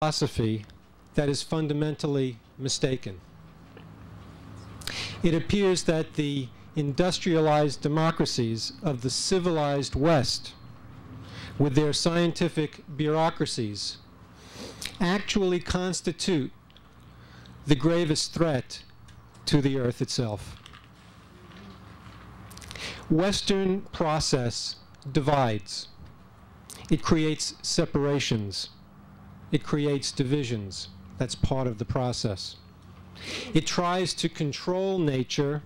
philosophy that is fundamentally mistaken. It appears that the industrialized democracies of the civilized West, with their scientific bureaucracies, actually constitute the gravest threat to the earth itself. Western process divides. It creates separations. It creates divisions. That's part of the process. It tries to control nature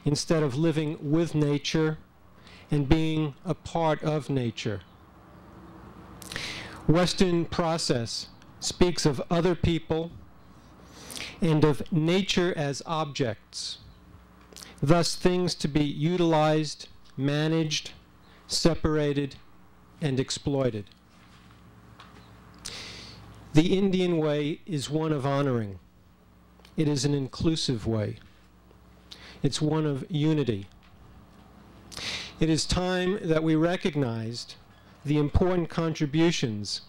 instead of living with nature and being a part of nature. Western process speaks of other people and of nature as objects, thus things to be utilized, managed, separated, and exploited. The Indian way is one of honoring. It is an inclusive way. It's one of unity. It is time that we recognized the important contributions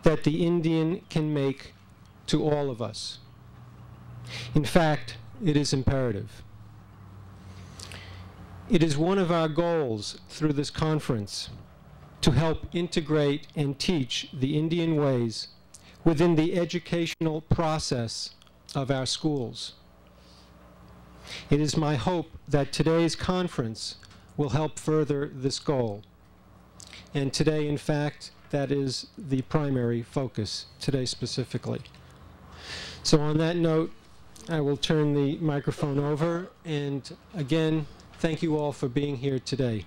that the Indian can make to all of us. In fact, it is imperative. It is one of our goals through this conference to help integrate and teach the Indian ways within the educational process of our schools. It is my hope that today's conference will help further this goal. And today, in fact, that is the primary focus, today specifically. So on that note, I will turn the microphone over, and again, thank you all for being here today.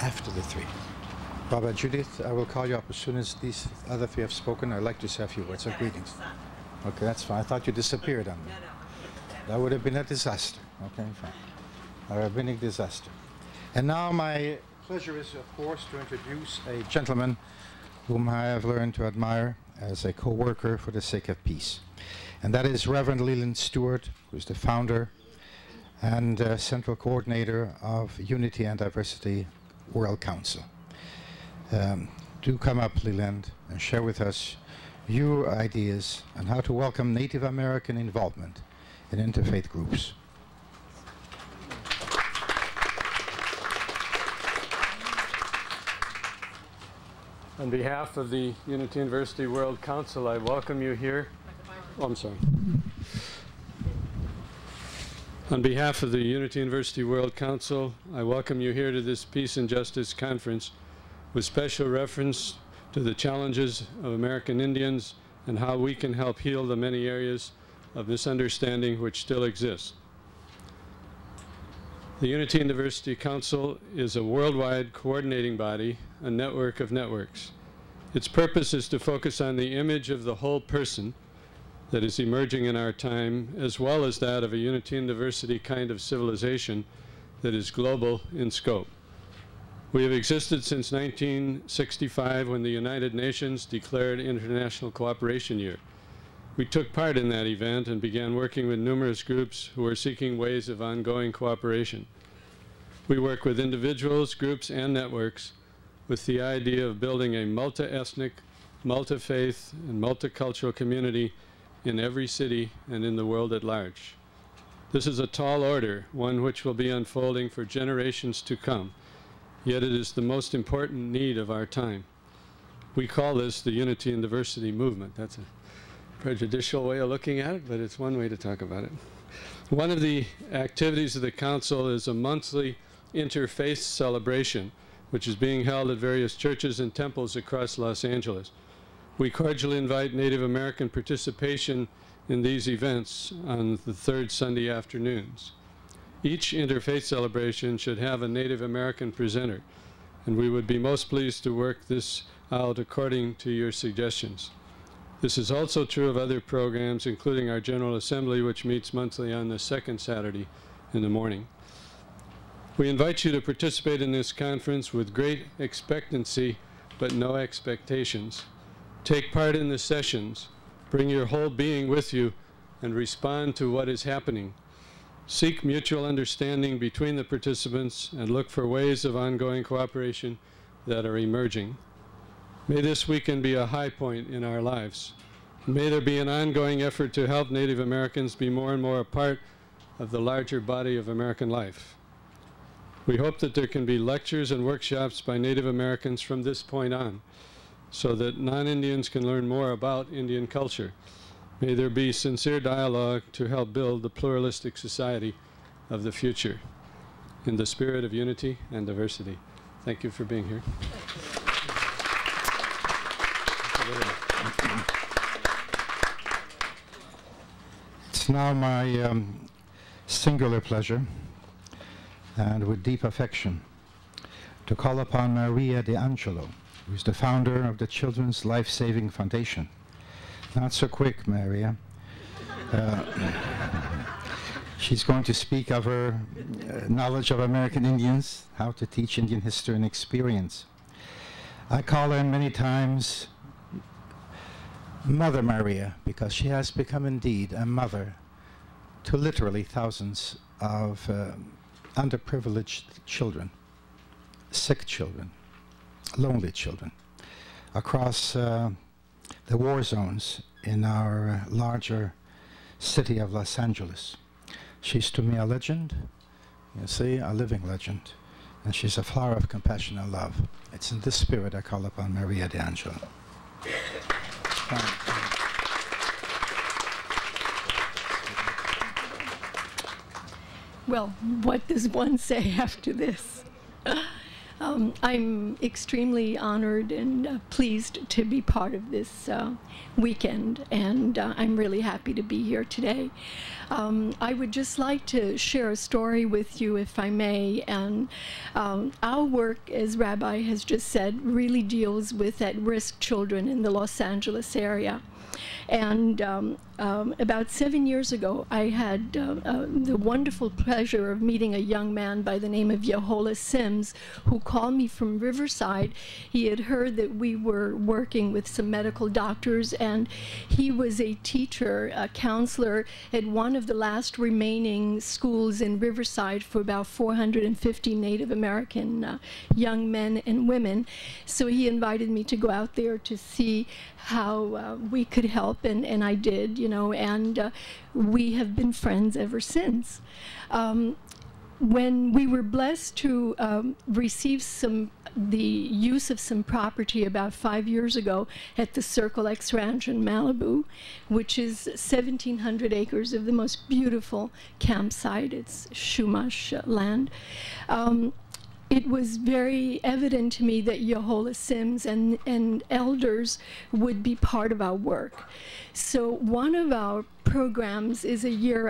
After the three. Barbara, Judith, I will call you up as soon as these other three have spoken. I'd like to say a few words of greetings. Okay, that's fine. I thought you disappeared on me. That would have been a disaster. Okay, fine. A rabbinic disaster. And now my pleasure is, of course, to introduce a gentleman whom I have learned to admire as a co-worker for the sake of peace. And that is Reverend Leland Stewart, who is the founder and central coordinator of Unity and Diversity World Council. Do come up, Leland, and share with us your ideas on how to welcome Native American involvement in interfaith groups. On behalf of the Unity University World Council, I welcome you here. Oh, I'm sorry. On behalf of the Unity University World Council, I welcome you here to this Peace and Justice Conference with special reference to the challenges of American Indians and how we can help heal the many areas of misunderstanding which still exist. The Unity University Council is a worldwide coordinating body, a network of networks. Its purpose is to focus on the image of the whole person that is emerging in our time, as well as that of a unity and diversity kind of civilization that is global in scope. We have existed since 1965, when the United Nations declared International Cooperation Year. We took part in that event and began working with numerous groups who were seeking ways of ongoing cooperation. We work with individuals, groups, and networks with the idea of building a multi-ethnic, multi-faith, and multicultural community in every city and in the world at large. This is a tall order, one which will be unfolding for generations to come, yet it is the most important need of our time. We call this the Unity and Diversity Movement. That's a prejudicial way of looking at it, but it's one way to talk about it. One of the activities of the Council is a monthly interfaith celebration, which is being held at various churches and temples across Los Angeles. We cordially invite Native American participation in these events on the third Sunday afternoons. Each interfaith celebration should have a Native American presenter, and we would be most pleased to work this out according to your suggestions. This is also true of other programs, including our General Assembly, which meets monthly on the second Saturday in the morning. We invite you to participate in this conference with great expectancy, but no expectations. Take part in the sessions, bring your whole being with you, and respond to what is happening. seek mutual understanding between the participants, and look for ways of ongoing cooperation that are emerging. May this weekend be a high point in our lives. May there be an ongoing effort to help Native Americans be more and more a part of the larger body of American life. We hope that there can be lectures and workshops by Native Americans from this point on, so that non-Indians can learn more about Indian culture. May there be sincere dialogue to help build the pluralistic society of the future in the spirit of unity and diversity. Thank you for being here. It's now my singular pleasure, and with deep affection, to call upon Maria De Angelo, who's the founder of the Children's Life-Saving Foundation. Not so quick, Maria. She's going to speak of her knowledge of American Indians, how to teach Indian history and experience. I call her many times Mother Maria, because she has become indeed a mother to literally thousands of underprivileged children, sick children, lonely children, across the war zones in our larger city of Los Angeles. She's to me a legend, you see, a living legend, and she's a flower of compassion and love. It's in this spirit I call upon Maria De Angelo. Well, what does one say after this? I'm extremely honored and pleased to be part of this weekend, and I'm really happy to be here today. I would just like to share a story with you, if I may, and our work, as Rabbi has just said, really deals with at-risk children in the Los Angeles area. And about 7 years ago, I had the wonderful pleasure of meeting a young man by the name of Yehola Sims, who called me from Riverside. He had heard that we were working with some medical doctors, and he was a teacher, a counselor at one of the last remaining schools in Riverside for about 450 Native American young men and women. So he invited me to go out there to see how we could help, and I did, you know, and we have been friends ever since. When we were blessed to receive the use of some property about 5 years ago at the Circle X Ranch in Malibu, which is 1,700 acres of the most beautiful campsite. It's Chumash land. It was very evident to me that Yehola Sims and elders would be part of our work. So one of our programs is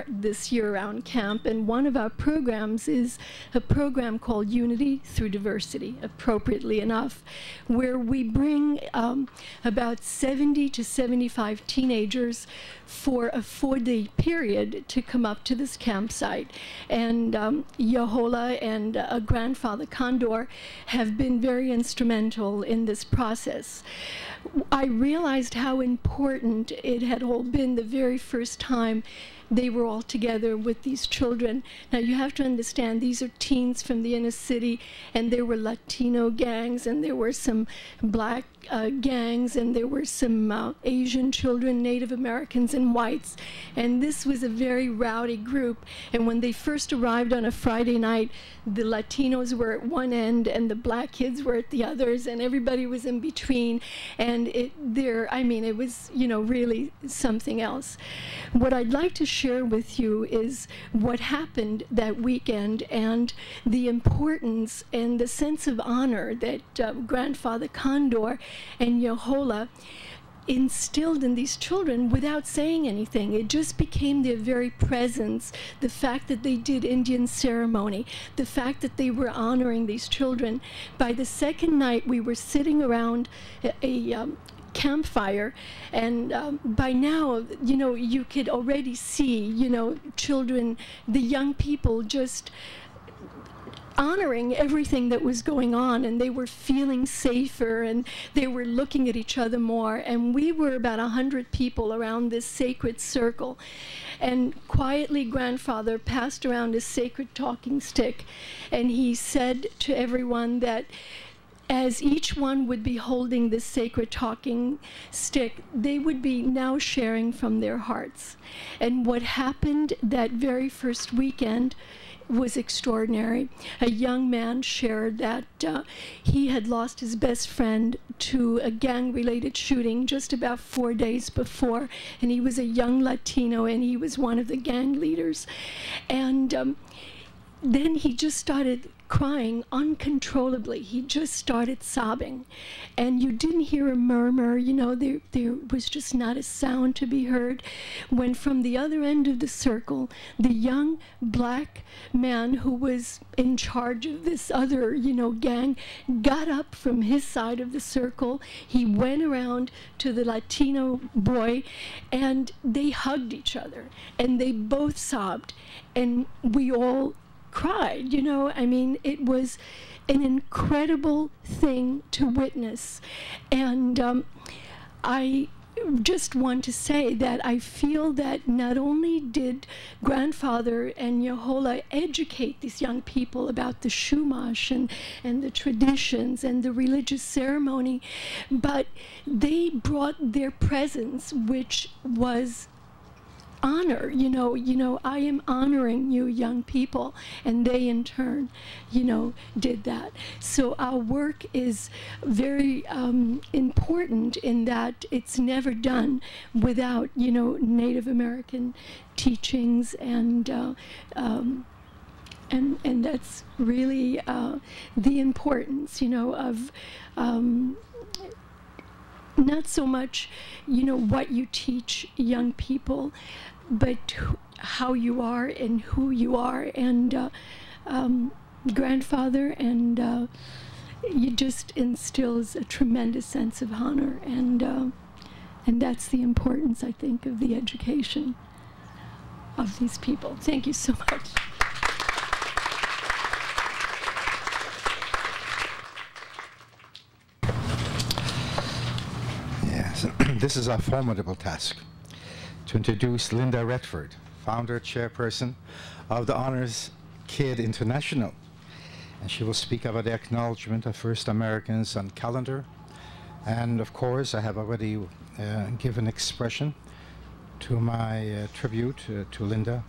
this year-round camp, and one of our programs is a program called Unity Through Diversity, appropriately enough, where we bring about 70 to 75 teenagers for a 4-day period to come up to this campsite. And Yehola and Grandfather Condor have been very instrumental in this process. I realized how important it had all been the very first time they were all together with these children. Now you have to understand, these are teens from the inner city, and there were Latino gangs, and there were some black gangs, and there were some Asian children, Native Americans, and whites. And this was a very rowdy group. And when they first arrived on a Friday night, the Latinos were at one end, and the black kids were at the others, and everybody was in between. And it was, you know, really something else. What I'd like to share with you is what happened that weekend, and the importance and the sense of honor that Grandfather Condor and Yehola instilled in these children without saying anything. It just became their very presence, the fact that they did Indian ceremony, the fact that they were honoring these children. By the second night, we were sitting around a campfire, and by now, you know, you could already see, you know, children, the young people just honoring everything that was going on, and they were feeling safer, and they were looking at each other more. And we were about 100 people around this sacred circle, and quietly grandfather passed around a sacred talking stick, and he said to everyone that as each one would be holding this sacred talking stick, they would be now sharing from their hearts. And what happened that very first weekend was extraordinary. A young man shared that he had lost his best friend to a gang-related shooting just about 4 days before, and he was a young Latino, and he was one of the gang leaders. And then he just started crying uncontrollably. He just started sobbing, and you didn't hear a murmur, you know, there was just not a sound to be heard, when from the other end of the circle, the young black man who was in charge of this other, you know, gang got up from his side of the circle. He went around to the Latino boy, and they hugged each other, and they both sobbed, and we all cried, you know. I mean, it was an incredible thing to witness. And I just want to say that I feel that not only did grandfather and Yohola educate these young people about the Chumash and the traditions and the religious ceremony, but they brought their presence, which was honor. You know, I am honoring you young people, and they in turn, you know, did that. So our work is very important in that it's never done without, you know, Native American teachings, and that's really the importance, you know, of not so much, you know, what you teach young people, but how you are and who you are. And grandfather, and you just instills a tremendous sense of honor, and that's the importance, I think, of the education of these people. Thank you so much. This is our formidable task, to introduce Linda Redford, founder, chairperson of the Honors Kid International. And she will speak about the acknowledgement of First Americans on calendar. And of course, I have already given expression to my tribute to Linda.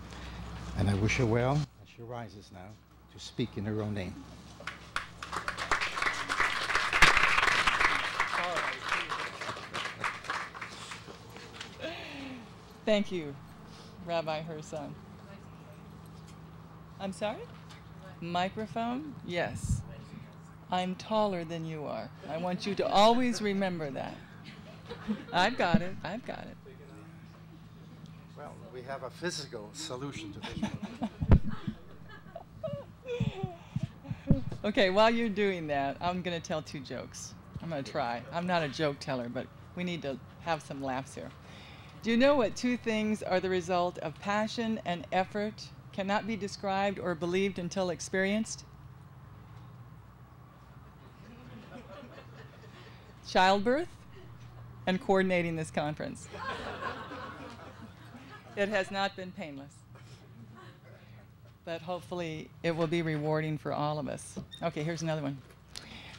And I wish her well. And she rises now to speak in her own name. Thank you, Rabbi Herson. I'm sorry? Microphone? Yes. I'm taller than you are. I want you to always remember that. I've got it. I've got it. Well, we have a physical solution to this. Okay, while you're doing that, I'm going to tell 2 jokes. I'm going to try. I'm not a joke teller, but we need to have some laughs here. Do you know what 2 things are the result of passion and effort, cannot be described or believed until experienced? Childbirth and coordinating this conference. It has not been painless, but hopefully it will be rewarding for all of us. Okay, here's another one.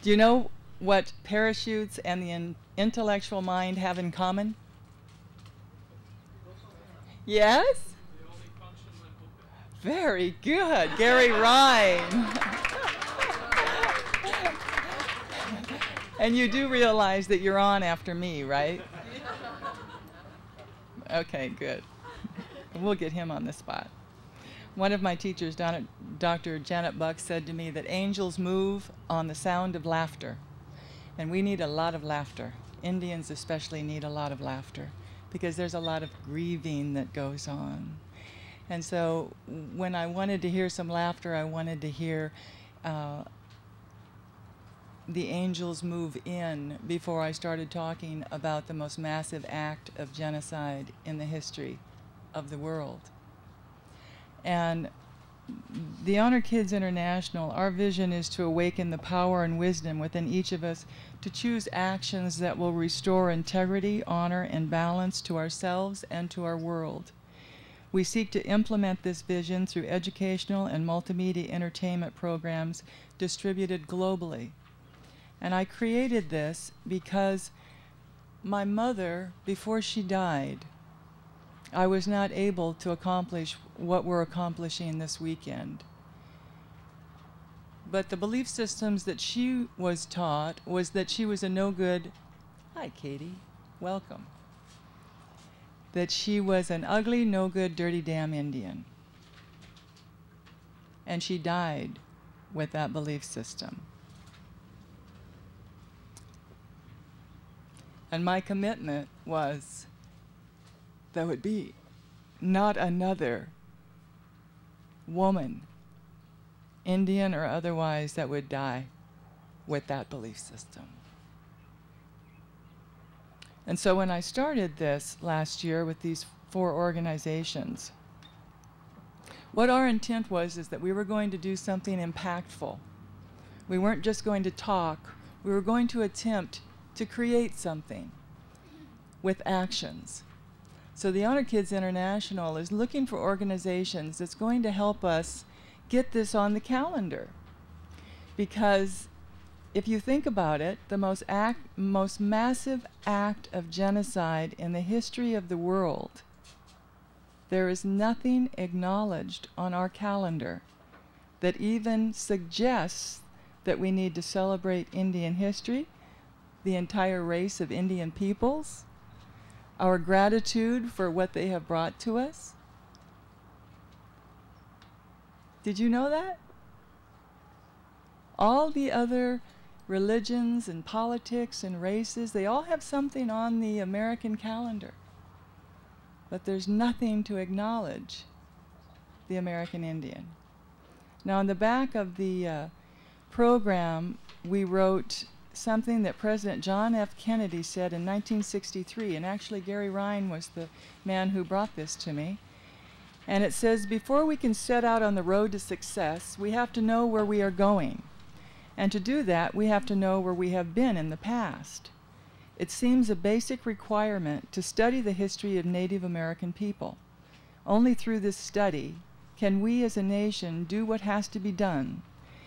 Do you know what parachutes and the intellectual mind have in common? Yes? Very good, Gary Ryan. And you do realize that you're on after me, right? Okay, good. We'll get him on the spot. One of my teachers, Dr. Janet Buck, said to me that angels move on the sound of laughter. And we need a lot of laughter. Indians especially need a lot of laughter, because there's a lot of grieving that goes on. And so when I wanted to hear some laughter, I wanted to hear the angels move in before I started talking about the most massive act of genocide in the history of the world. And the Honor Kids International, our vision is to awaken the power and wisdom within each of us to choose actions that will restore integrity, honor, and balance to ourselves and to our world. We seek to implement this vision through educational and multimedia entertainment programs distributed globally. And I created this because my mother, before she died, I was not able to accomplish what we're accomplishing this weekend. But the belief systems that she was taught was that she was a no good, hi Katie, welcome, that she was an ugly, no good, dirty damn Indian. And she died with that belief system. And my commitment was there would be not another woman, Indian or otherwise, that would die with that belief system. And so when I started this last year with these 4 organizations, what our intent was is that we were going to do something impactful. We weren't just going to talk, we were going to attempt to create something with actions. So the Honor Kids International is looking for organizations that's going to help us get this on the calendar. Because if you think about it, the most massive act of genocide in the history of the world, there is nothing acknowledged on our calendar that even suggests that we need to celebrate Indian history, the entire race of Indian peoples, our gratitude for what they have brought to us. Did you know that? All the other religions and politics and races, they all have something on the American calendar. But there's nothing to acknowledge the American Indian. Now, on the back of the program, we wrote something that President John F. Kennedy said in 1963, and actually Gary Ryan was the man who brought this to me. And it says, before we can set out on the road to success, we have to know where we are going. And to do that, we have to know where we have been in the past. It seems a basic requirement to study the history of Native American people. Only through this study can we as a nation do what has to be done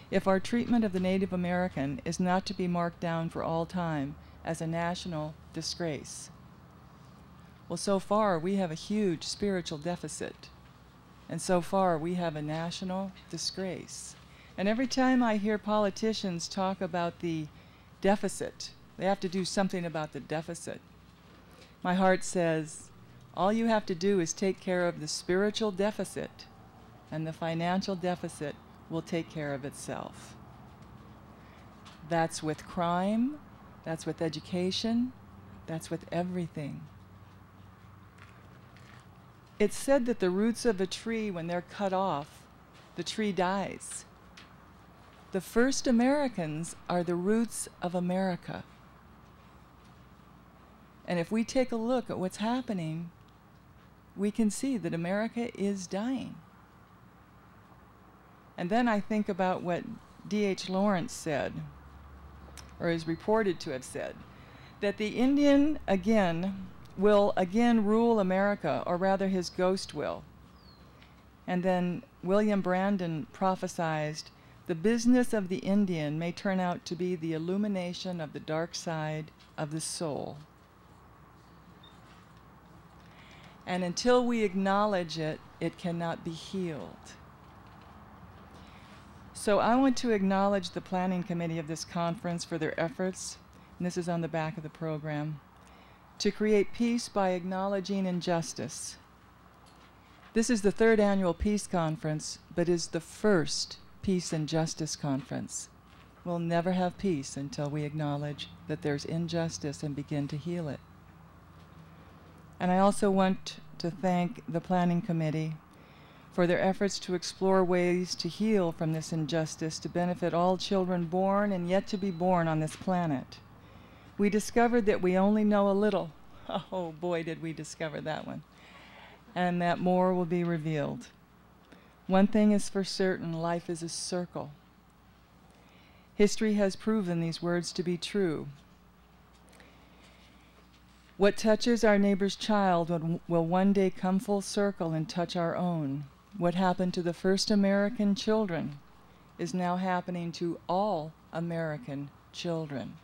if our treatment of the Native American is not to be marked down for all time as a national disgrace. Well, so far we have a huge spiritual deficit, and so far we have a national disgrace. And every time I hear politicians talk about the deficit, they have to do something about the deficit, my heart says, all you have to do is take care of the spiritual deficit, and the financial deficit will take care of itself. That's with crime, that's with education, that's with everything. It's said that the roots of a tree, when they're cut off, the tree dies. The first Americans are the roots of America. And if we take a look at what's happening, we can see that America is dying. And then I think about what D.H. Lawrence said, or is reported to have said, that the Indian will again rule America, or rather his ghost will. And then William Brandon prophesied, the business of the Indian may turn out to be the illumination of the dark side of the soul. And until we acknowledge it, it cannot be healed. So I want to acknowledge the planning committee of this conference for their efforts, and this is on the back of the program, to create peace by acknowledging injustice. This is the 3rd annual peace conference, but is the first peace and justice conference. We'll never have peace until we acknowledge that there's injustice and begin to heal it. And I also want to thank the planning committee for their efforts to explore ways to heal from this injustice to benefit all children born and yet to be born on this planet. We discovered that we only know a little. Oh boy, did we discover that one. And that more will be revealed. One thing is for certain, life is a circle. History has proven these words to be true. What touches our neighbor's child will one day come full circle and touch our own. What happened to the first American children is now happening to all American children.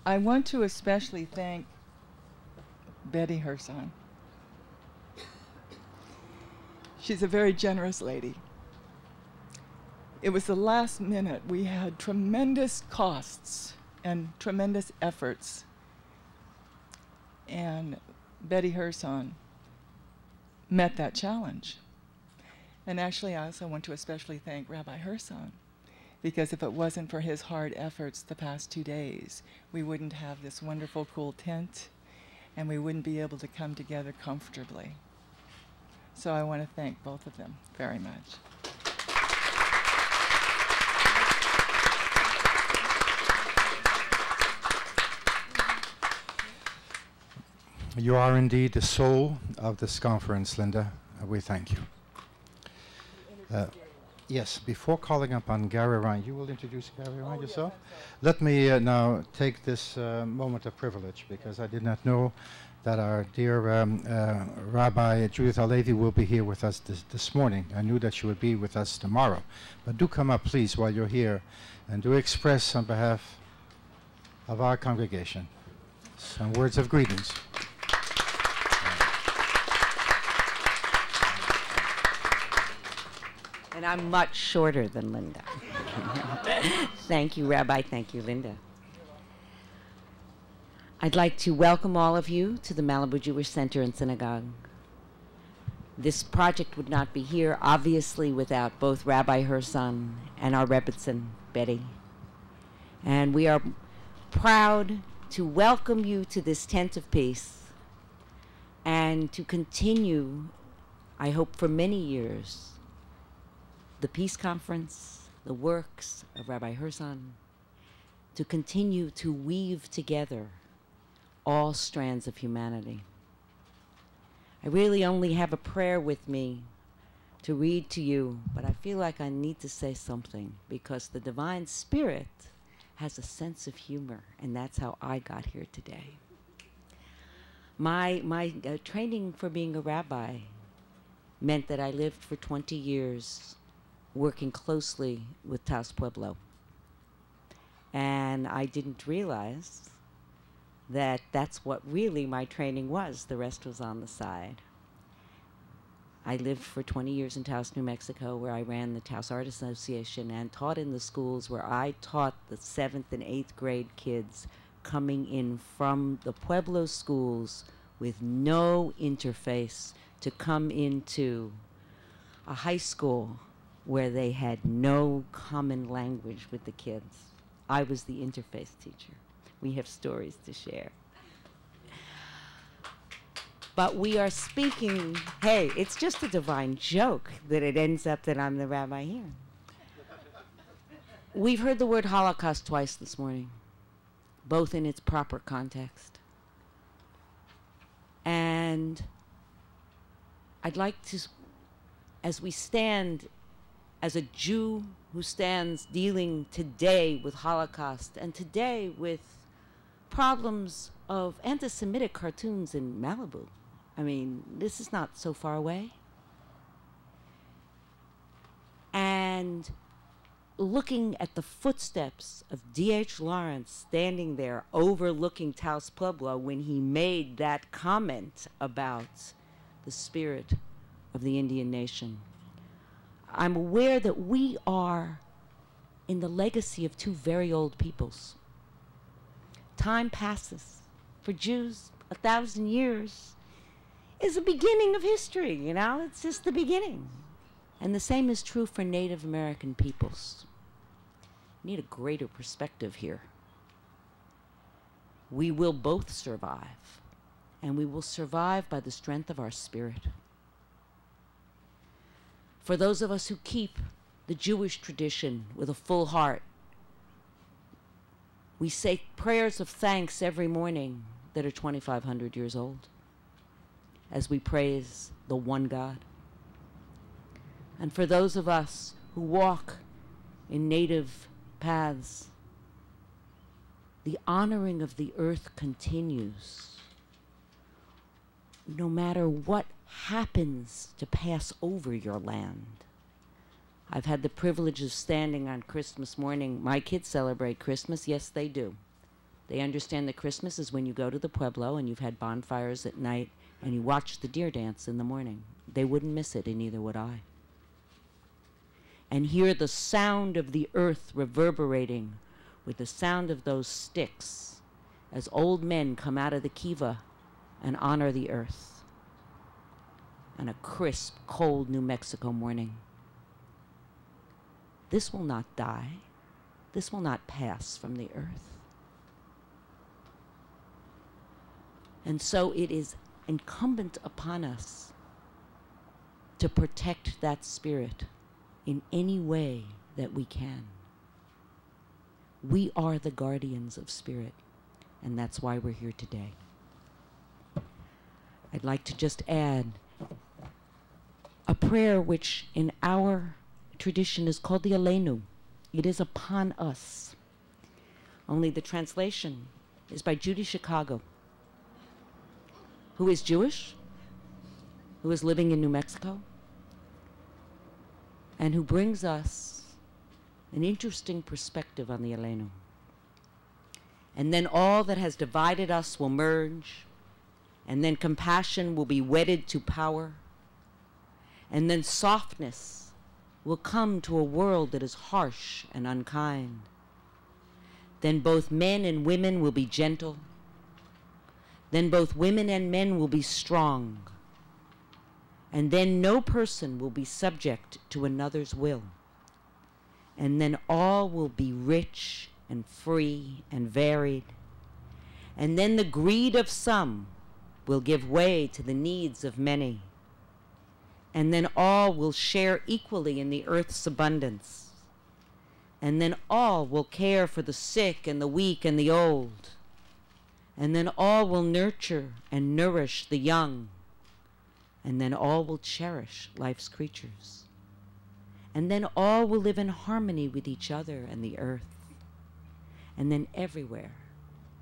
I want to especially thank Betty Herson. She's a very generous lady. It was the last minute. We had tremendous costs and tremendous efforts. And Betty Herson met that challenge. And actually, I also want to especially thank Rabbi Herson, because if it wasn't for his hard efforts the past 2 days, we wouldn't have this wonderful, cool tent, and we wouldn't be able to come together comfortably. So I want to thank both of them very much. You are indeed the soul of this conference, Linda. We thank you. Yes, before calling upon Gary Ryan, you will introduce Gary Ryan yourself? Let me now take this moment of privilege, because I did not know that our dear Rabbi Judith Halevi will be here with us this morning. I knew that she would be with us tomorrow. But do come up, please, while you're here, and do express on behalf of our congregation some words of greetings. And I'm much shorter than Linda. Thank you, Rabbi. Thank you, Linda. I'd like to welcome all of you to the Malibu Jewish Center and Synagogue. This project would not be here, obviously, without both Rabbi Herson and our Rebbitzin, Betty. And we are proud to welcome you to this tent of peace and to continue, I hope for many years, the Peace Conference, the works of Rabbi Herson, to continue to weave together all strands of humanity. I really only have a prayer with me to read to you, but I feel like I need to say something, because the Divine Spirit has a sense of humor, and that's how I got here today. My training for being a rabbi meant that I lived for 20 years working closely with Taos Pueblo. And I didn't realize that that's what really my training was. The rest was on the side. I lived for 20 years in Taos, New Mexico, where I ran the Taos Art Association and taught in the schools where I taught the 7th and 8th grade kids coming in from the Pueblo schools with no interface to come into a high school where they had no common language with the kids. I was the interface teacher. We have stories to share. But we are speaking, hey, it's just a divine joke that it ends up that I'm the rabbi here. We've heard the word Holocaust twice this morning, both in its proper context. And I'd like to, as we stand as a Jew who stands dealing today with Holocaust and today with problems of anti-Semitic cartoons in Malibu. I mean, this is not so far away. And looking at the footsteps of D.H. Lawrence standing there overlooking Taos Pueblo when he made that comment about the spirit of the Indian nation. I'm aware that we are in the legacy of two very old peoples. Time passes. For Jews, 1,000 years is the beginning of history, you know? It's just the beginning. And the same is true for Native American peoples. We need a greater perspective here. We will both survive, and we will survive by the strength of our spirit. For those of us who keep the Jewish tradition with a full heart, we say prayers of thanks every morning that are 2,500 years old. as we praise the one God. And for those of us who walk in native paths, the honoring of the earth continues. No matter what happens to pass over your land. I've had the privilege of standing on Christmas morning. My kids celebrate Christmas. Yes, they do. They understand that Christmas is when you go to the Pueblo and you've had bonfires at night and you watch the deer dance in the morning. They wouldn't miss it, and neither would I. And hear the sound of the earth reverberating with the sound of those sticks as old men come out of the kiva and honor the earth on a crisp, cold New Mexico morning. This will not die. This will not pass from the earth. And so it is incumbent upon us to protect that spirit in any way that we can. We are the guardians of spirit, and that's why we're here today. I'd like to just add a prayer which in our tradition is called the Aleinu. It is upon us. Only the translation is by Judy Chicago, who is Jewish, who is living in New Mexico, and who brings us an interesting perspective on the Aleinu. And then all that has divided us will merge, and then compassion will be wedded to power, and then softness will come to a world that is harsh and unkind. Then both men and women will be gentle. Then both women and men will be strong. And then no person will be subject to another's will. And then all will be rich and free and varied. And then the greed of some will give way to the needs of many. And then all will share equally in the earth's abundance. And then all will care for the sick and the weak and the old. And then all will nurture and nourish the young. And then all will cherish life's creatures. And then all will live in harmony with each other and the earth. And then everywhere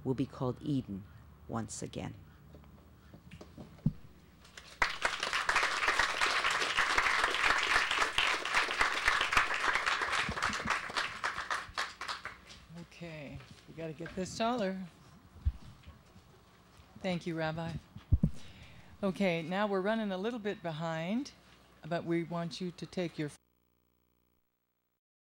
will be called Eden once again. Okay, we got to get this taller. Thank you, Rabbi. Okay, now we're running a little bit behind, but we want you to take your